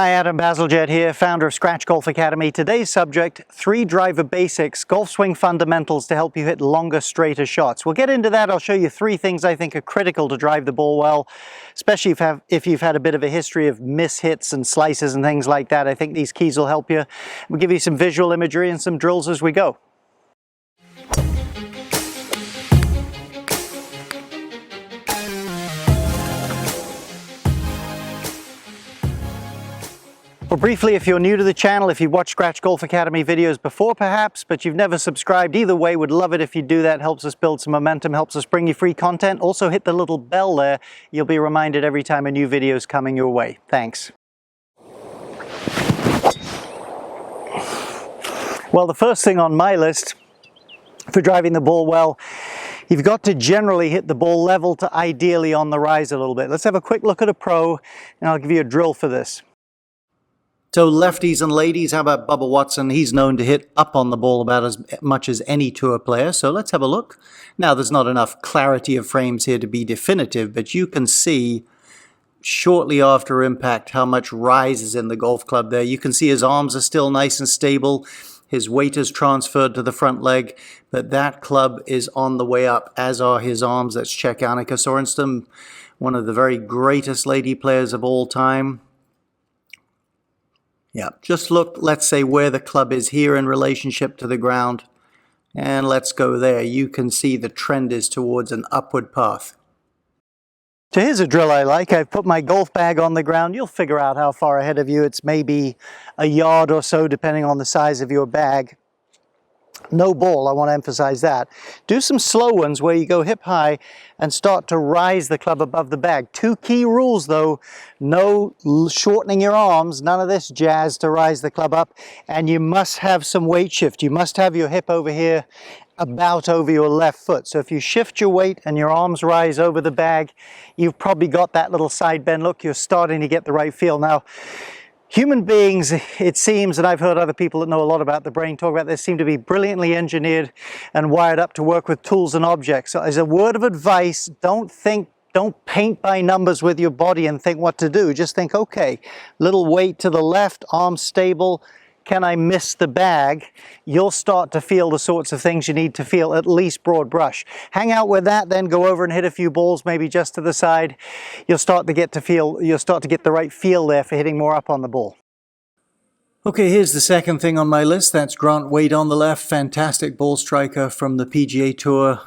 Hi, Adam Bazalgette here, founder of Scratch Golf Academy. Today's subject, 3 driver basics, golf swing fundamentals to help you hit longer, straighter shots. We'll get into that. I'll show you 3 things I think are critical to drive the ball well, especially if you've had a bit of a history of mishits and slices and things like that. I think these keys will help you. We'll give you some visual imagery and some drills as we go. Well, briefly, if you're new to the channel, if you've watched Scratch Golf Academy videos before perhaps, but you've never subscribed, either way, would love it if you do that. Helps us build some momentum, helps us bring you free content. Also hit the little bell there. You'll be reminded every time a new video is coming your way. Thanks. Well, the first thing on my list for driving the ball well, you've got to generally hit the ball level to ideally on the rise a little bit. Let's have a quick look at a pro, and I'll give you a drill for this. So lefties and ladies, how about Bubba Watson? He's known to hit up on the ball about as much as any tour player. So let's have a look. Now, there's not enough clarity of frames here to be definitive, but you can see shortly after impact how much rise is in the golf club there. You can see his arms are still nice and stable. His weight is transferred to the front leg, but that club is on the way up, as are his arms. Let's check Annika Sorenstam, one of the very greatest lady players of all time. Yeah, just look, let's say, where the club is here in relationship to the ground. And let's go there. You can see the trend is towards an upward path. So here's a drill I like. I've put my golf bag on the ground. You'll figure out how far ahead of you. It's maybe a yard or so, depending on the size of your bag. No ball, I want to emphasize that. Do some slow ones where you go hip high and start to rise the club above the bag. 2 key rules though: no shortening your arms, none of this jazz to rise the club up, and you must have some weight shift. You must have your hip over here about over your left foot. So if you shift your weight and your arms rise over the bag, you've probably got that little side bend look. You're starting to get the right feel. Now, human beings, it seems, and I've heard other people that know a lot about the brain talk about this, seem to be brilliantly engineered and wired up to work with tools and objects. So as a word of advice, don't paint by numbers with your body and think what to do. Just think, okay, little weight to the left, arms stable. Can I miss the bag? You'll start to feel the sorts of things you need to feel, at least broad brush. Hang out with that, then go over and hit a few balls, maybe just to the side. You'll start to get the right feel there for hitting more up on the ball. Okay, here's the second thing on my list. That's Grant Wade on the left. Fantastic ball striker from the PGA Tour,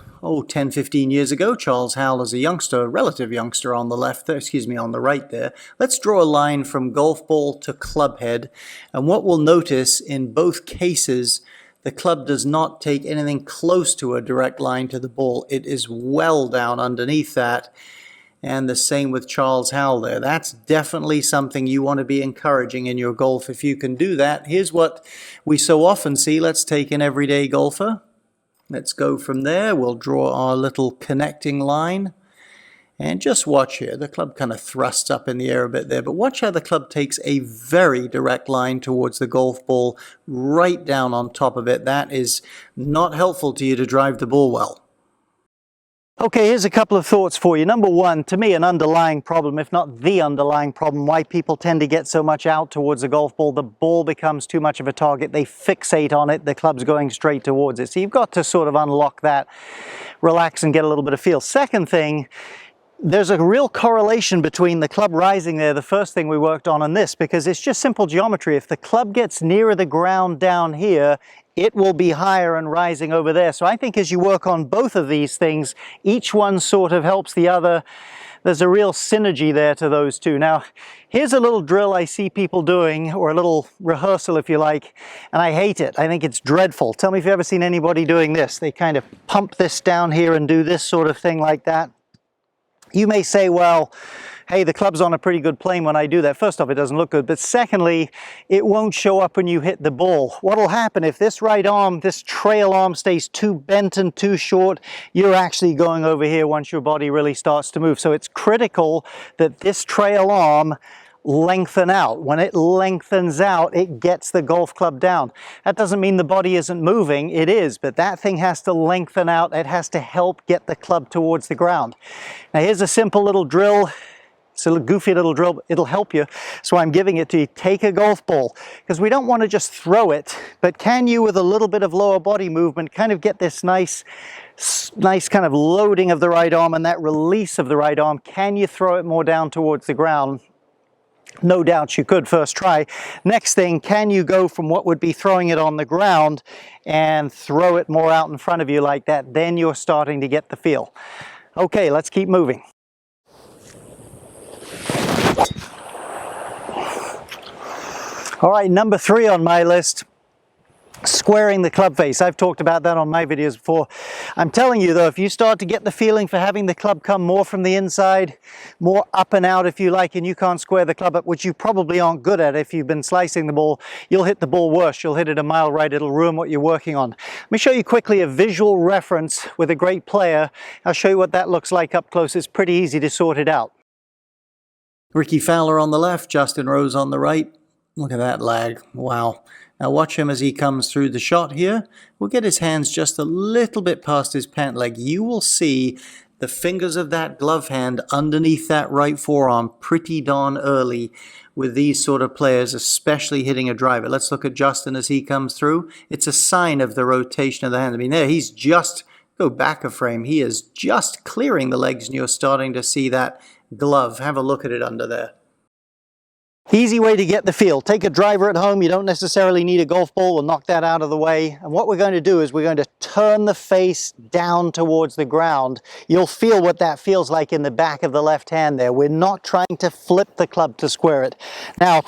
10, 15 years ago. Charles Howell is a youngster, relative youngster on the left, on the right there. Let's draw a line from golf ball to club head. And what we'll notice in both cases, the club does not take anything close to a direct line to the ball. It is well down underneath that. And the same with Charles Howell there. That's definitely something you want to be encouraging in your golf if you can do that. Here's what we so often see. Let's take an everyday golfer. Let's go from there. We'll draw our little connecting line. And just watch here. The club kind of thrusts up in the air a bit there. But watch how the club takes a very direct line towards the golf ball, right down on top of it. That is not helpful to you to drive the ball well. Okay, here's a couple of thoughts for you. Number one, to me, an underlying problem, if not the underlying problem, why people tend to get so much out towards the golf ball. The ball becomes too much of a target. They fixate on it. The club's going straight towards it. So you've got to sort of unlock that, relax, and get a little bit of feel. Second thing, there's a real correlation between the club rising there, the first thing we worked on, and this, because it's just simple geometry. If the club gets nearer the ground down here, it will be higher and rising over there. So I think as you work on both of these things, each one sort of helps the other. There's a real synergy there to those two. Now, here's a little drill I see people doing, or a little rehearsal if you like, and I hate it. I think it's dreadful. Tell me if you've ever seen anybody doing this. They kind of pump this down here and do this sort of thing like that. You may say, well, hey, the club's on a pretty good plane when I do that. First off, it doesn't look good, but secondly, it won't show up when you hit the ball. What'll happen if this right arm, this trail arm stays too bent and too short, you're actually going over here once your body really starts to move. So it's critical that this trail arm lengthen out. When it lengthens out, it gets the golf club down. That doesn't mean the body isn't moving, it is, but that thing has to lengthen out. It has to help get the club towards the ground. Now here's a simple little drill. It's a goofy little drill, but it'll help you. So I'm giving it to you. Take a golf ball, because we don't want to just throw it, but can you, with a little bit of lower body movement, kind of get this nice kind of loading of the right arm and that release of the right arm? Can you throw it more down towards the ground? No doubt you could, first try. Next thing, can you go from what would be throwing it on the ground and throw it more out in front of you like that? Then you're starting to get the feel. Okay, let's keep moving. All right, number 3 on my list, squaring the club face. I've talked about that on my videos before. I'm telling you though, if you start to get the feeling for having the club come more from the inside, more up and out if you like, and you can't square the club up, which you probably aren't good at if you've been slicing the ball, you'll hit the ball worse. You'll hit it a mile right. It'll ruin what you're working on. Let me show you quickly a visual reference with a great player. I'll show you what that looks like up close. It's pretty easy to sort it out. Ricky Fowler on the left, Justin Rose on the right. Look at that lag. Wow. Now watch him as he comes through the shot here. We'll get his hands just a little bit past his pant leg. You will see the fingers of that glove hand underneath that right forearm pretty darn early with these sort of players, especially hitting a driver. Let's look at Justin as he comes through. It's a sign of the rotation of the hand. I mean, there he's just, go back a frame, he is just clearing the legs and you're starting to see that glove. Have a look at it under there. Easy way to get the feel. Take a driver at home. You don't necessarily need a golf ball. We'll knock that out of the way. And what we're going to do is we're going to turn the face down towards the ground. You'll feel what that feels like in the back of the left hand there. We're not trying to flip the club to square it. Now,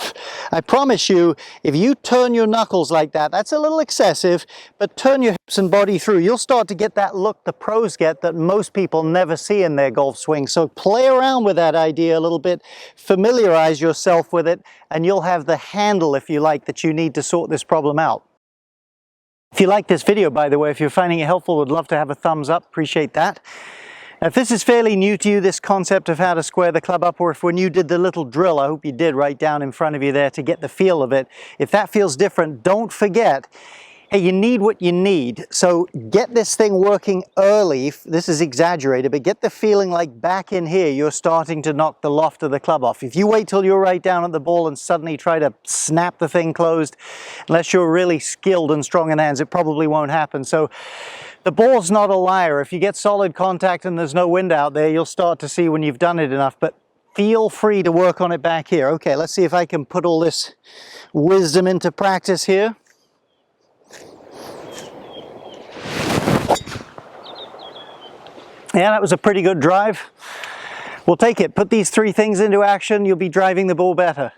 I promise you, if you turn your knuckles like that, that's a little excessive, but turn your hips and body through. You'll start to get that look the pros get that most people never see in their golf swing. So play around with that idea a little bit. Familiarize yourself with it, and you'll have the handle, if you like, that you need to sort this problem out. If you like this video, by the way, if you're finding it helpful, would love to have a thumbs up. Appreciate that. Now, if this is fairly new to you, this concept of how to square the club up, or if when you did the little drill, I hope you did right down in front of you there to get the feel of it. If that feels different, don't forget, hey, you need what you need. So get this thing working early. This is exaggerated, but get the feeling like back in here, you're starting to knock the loft of the club off. If you wait till you're right down at the ball and suddenly try to snap the thing closed, unless you're really skilled and strong in hands, it probably won't happen. So the ball's not a liar. If you get solid contact and there's no wind out there, you'll start to see when you've done it enough, but feel free to work on it back here. Okay, let's see if I can put all this wisdom into practice here. Yeah, that was a pretty good drive. We'll take it. Put these 3 things into action, you'll be driving the ball better.